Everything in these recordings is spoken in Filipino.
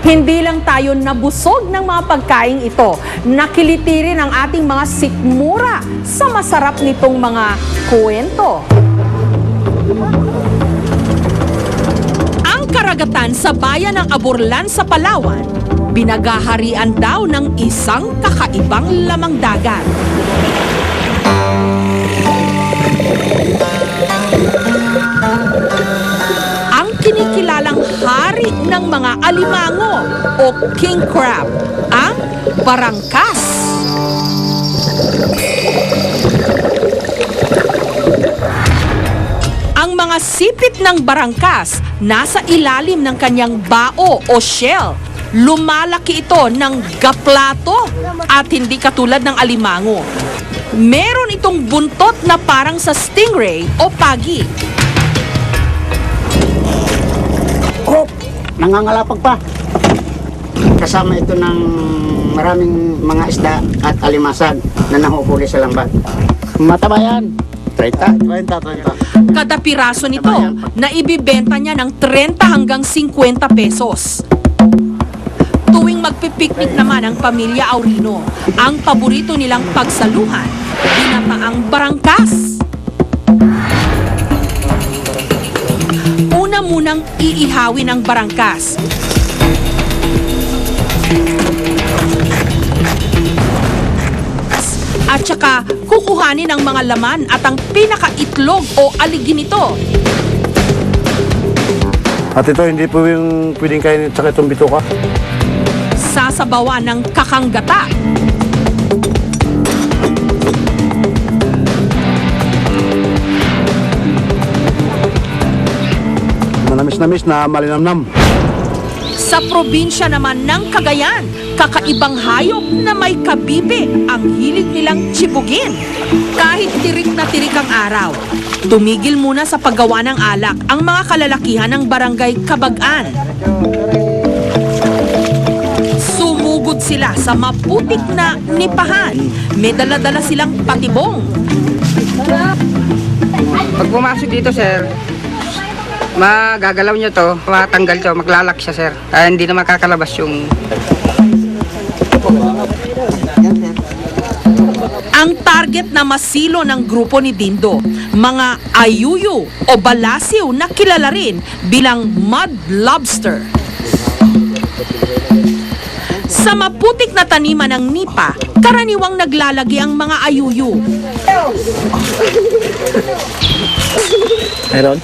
Hindi lang tayo nabusog ng mga pagkain ito, nakiliti rin ang ating mga sikmura sa masarap nitong mga kwento. Ang karagatan sa bayan ng Aburlan sa Palawan, binagaharian daw ng isang kakaibang lamang dagat. Ang kinikilalang hari ng mga alimango o king crab, ang barangkas. Ang mga sipit ng barangkas nasa ilalim ng kanyang bao o shell. Lumalaki ito ng gaplato at hindi katulad ng alimango. Meron itong buntot na parang sa stingray o pagi. Oh, nangangalapag pa. Kasama ito ng maraming mga isda at alimasag na nahuhuli sa lambat. Mataba yan. 30. Kada piraso nito na ibibenta niya ng 30 hanggang 50 pesos. Tuwing magpipiknik naman ang pamilya Aurino, ang paborito nilang pagsaluhan, ginataang barangkas. Una munang iihawin ang barangkas. At saka kukuhanin ang mga laman at ang pinakaitlog o aligin nito. At ito, hindi po yung pwedeng kainin tsaka itong bituka. Sasabawan ng kakanggata. Manamis-namis na malinamnam. Sa probinsya naman ng Cagayan, kakaibang hayop na may kabibe ang hilig nilang tsibugin. Kahit tirik na tirik ang araw, tumigil muna sa paggawa ng alak ang mga kalalakihan ng barangay Kabagan. Sumugod sila sa maputik na nipahan. May dala-dala silang patibong. Pag pumasok dito, sir, magagalaw nyo to, matanggal to, maglalak siya, sir. Hindi na makakalabas yung... Ang target na masilo ng grupo ni Dindo, mga ayuyo o balasiw na kilala rin bilang mud lobster. Sa maputik na taniman ng nipa, karaniwang naglalagi ang mga ayuyo. Meron?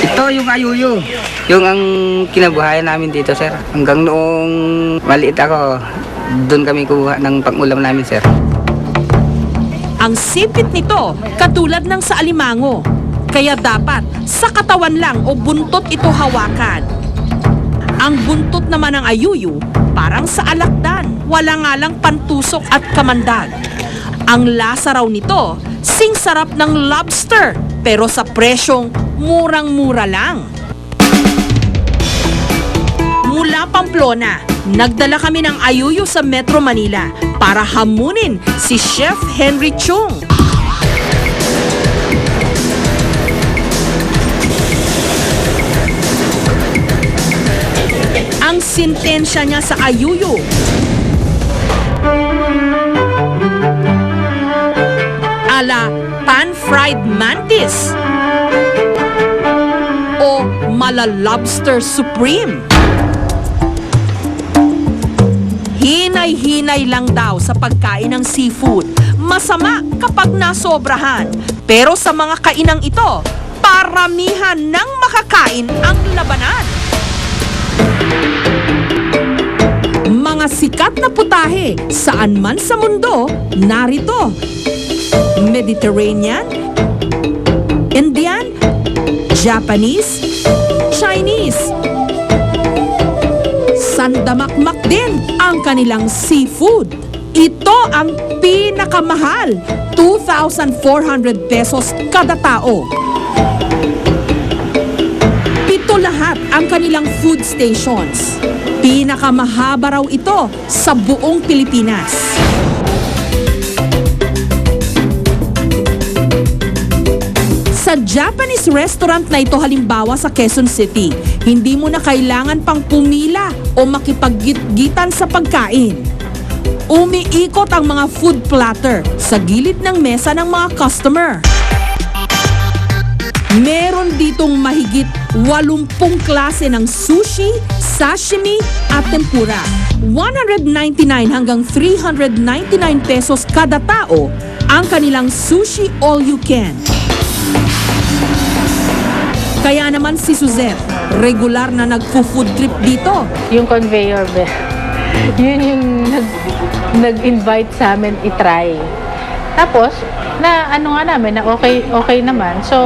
Ito yung ayuyo. Yung ang kinabuhayan namin dito, sir. Hanggang noong maliit ako, doon kami kuha ng pang-ulam namin, sir. Ang sipit nito, katulad ng sa alimango. Kaya dapat sa katawan lang o buntot ito hawakan. Ang buntot naman ng ayuyo, parang sa alakdan. Wala nga lang pantusok at kamandag. Ang lasa raw nito, sing sarap ng lobster, pero sa presyong murang-mura lang. Mula Pamplona, nagdala kami ng ayuyo sa Metro Manila para hamunin si Chef Henry Chung. Ang sintensya niya sa ayuyo, ala pan-fried mantis o mala-lobster supreme. Hinay-hinay lang daw sa pagkain ng seafood. Masama kapag nasobrahan. Pero sa mga kainang ito, paramihan ng makakain ang labanan. Mga sikat na putahe saan man sa mundo, narito. Mediterranean, Indian, Japanese, Chinese. Sandamakmak din ang kanilang seafood. Ito ang pinakamahal, 2,400 pesos kada tao. Pito lahat ang kanilang food stations. Pinakamahaba raw ito sa buong Pilipinas. Sa Sa Japanese restaurant na ito halimbawa sa Quezon City, hindi mo na kailangan pang pumila o makipaggitan sa pagkain. Umiikot ang mga food platter sa gilid ng mesa ng mga customer. Meron ditong mahigit 80 klase ng sushi, sashimi at tempura. 199 hanggang 399 pesos kada tao ang kanilang sushi all you can. Kaya naman si Suzette, regular na nagpo-food trip dito. Yung conveyor belt. Yun yung nag-invite sa amin i-try. Tapos, na ano nga namin, na okay naman. So,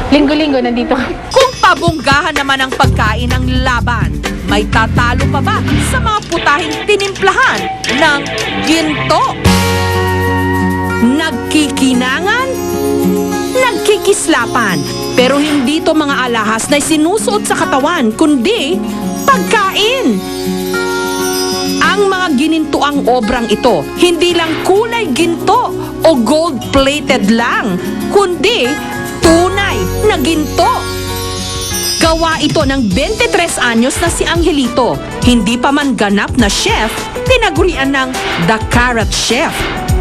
linggo-linggo nandito kami. Kung pabonggahan naman ang pagkain ng laban, may tatalo pa ba sa mga putahing tinimplahan ng ginto? Nagkikinangan? Nagkikislapan. Pero hindi to mga alahas na sinusuot sa katawan, kundi pagkain. Ang mga ginintuang obrang ito, hindi lang kulay ginto o gold-plated lang, kundi tunay na ginto. Gawa ito ng 23 anyos na si Angelito. Hindi pa man ganap na chef, tinagurian ng The Carrot Chef.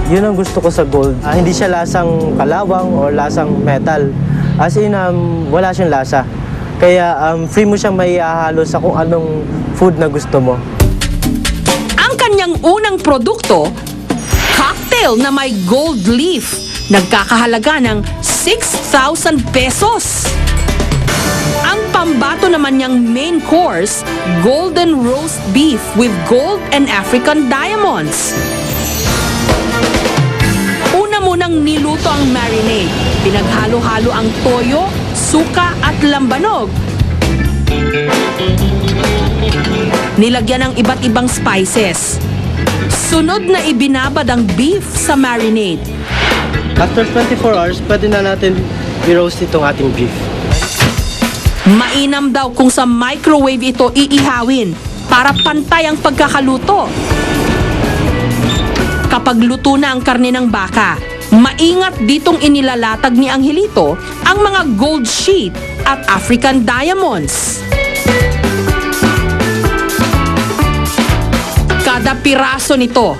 Yun ang gusto ko sa gold. Hindi siya lasang kalawang o lasang metal. As in, wala siyang lasa. Kaya free mo siyang maihahalo sa kung anong food na gusto mo. Ang kanyang unang produkto, cocktail na may gold leaf, nagkakahalaga ng 6,000 pesos. Ang pambato naman niyang main course, golden roast beef with gold and African diamonds. Una munang niluto ang marinade. Pinaghalo-halo ang toyo, suka at lambanog. Nilagyan ng iba't ibang spices. Sunod na ibinabad ang beef sa marinade. After 24 hours, pwede na natin i-roast itong ating beef. Mainam daw kung sa microwave ito iihawin para pantay ang pagkakaluto. Kapag luto na ang karne ng baka, maingat ditong inilalatag ni Angelito ang mga gold sheet at African diamonds. Kada piraso nito,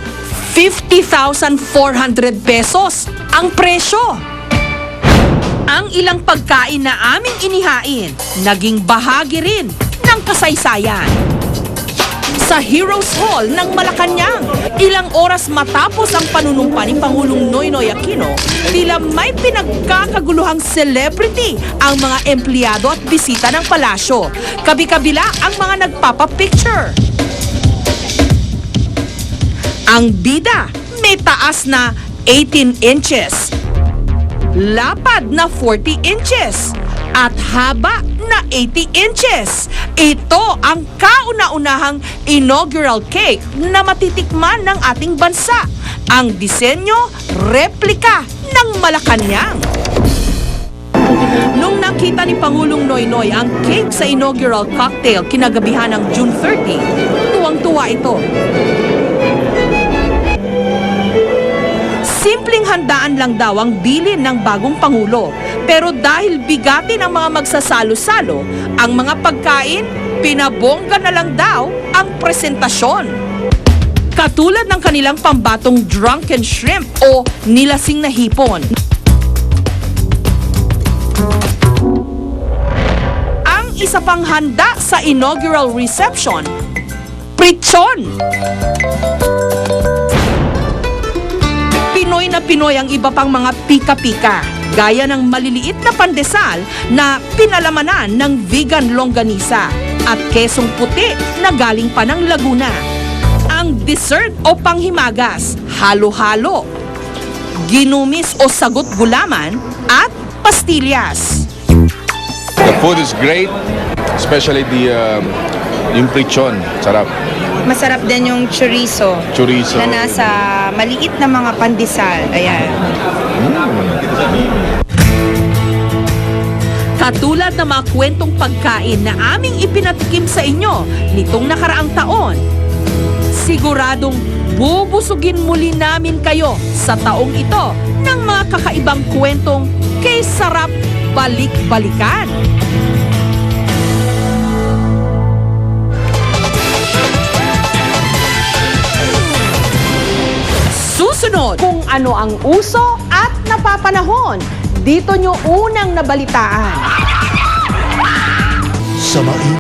50,400 pesos ang presyo. Ang ilang pagkain na aming inihain, naging bahagi rin ng kasaysayan. Sa Heroes Hall ng Malacanang, ilang oras matapos ang panunumpa ni Pangulong Noynoy Aquino, tila may pinagkakaguluhang celebrity ang mga empleyado at bisita ng palasyo. Kabi-kabila ang mga nagpapapicture. Ang bida may taas na 18 inches, lapad na 40 inches, at haba na 80 inches. Ito ang kauna-unahang inaugural cake na matitikman ng ating bansa. Ang disenyo, replika ng Malacanang. Nung nakita ni Pangulong Noynoy ang cake sa inaugural cocktail kinagabihan ng June 30, tuwang-tuwa ito. Simpleng handaan lang daw ang bilin ng bagong Pangulo. Pero dahil bigatin ang mga magsasalo-salo, ang mga pagkain, pinabongga na lang daw ang presentasyon. Katulad ng kanilang pambatong drunken shrimp o nilasing na hipon. Ang isa pang handa sa inaugural reception, prichon. Pinoy na Pinoy ang iba pang mga pika-pika, gaya ng maliliit na pandesal na pinalamanan ng vegan longganisa at kesong puti na galing pa ng Laguna. Ang dessert o panghimagas, halo-halo, ginumis o sagot gulaman at pastillas. The food is great, especially yung prichon, sarap. Masarap din yung chorizo. Chorizo. Na nasa maliit na mga pandesal. Ayan. Katulad ng mga kwentong pagkain na aming ipinatikim sa inyo nitong nakaraang taon, Siguradong bubusugin muli namin kayo sa taong ito ng mga kakaibang kwentong kay sarap balik-balikan. Susunod, kung ano ang uso at napapanahon, dito nyo unang nabalitaan. Samain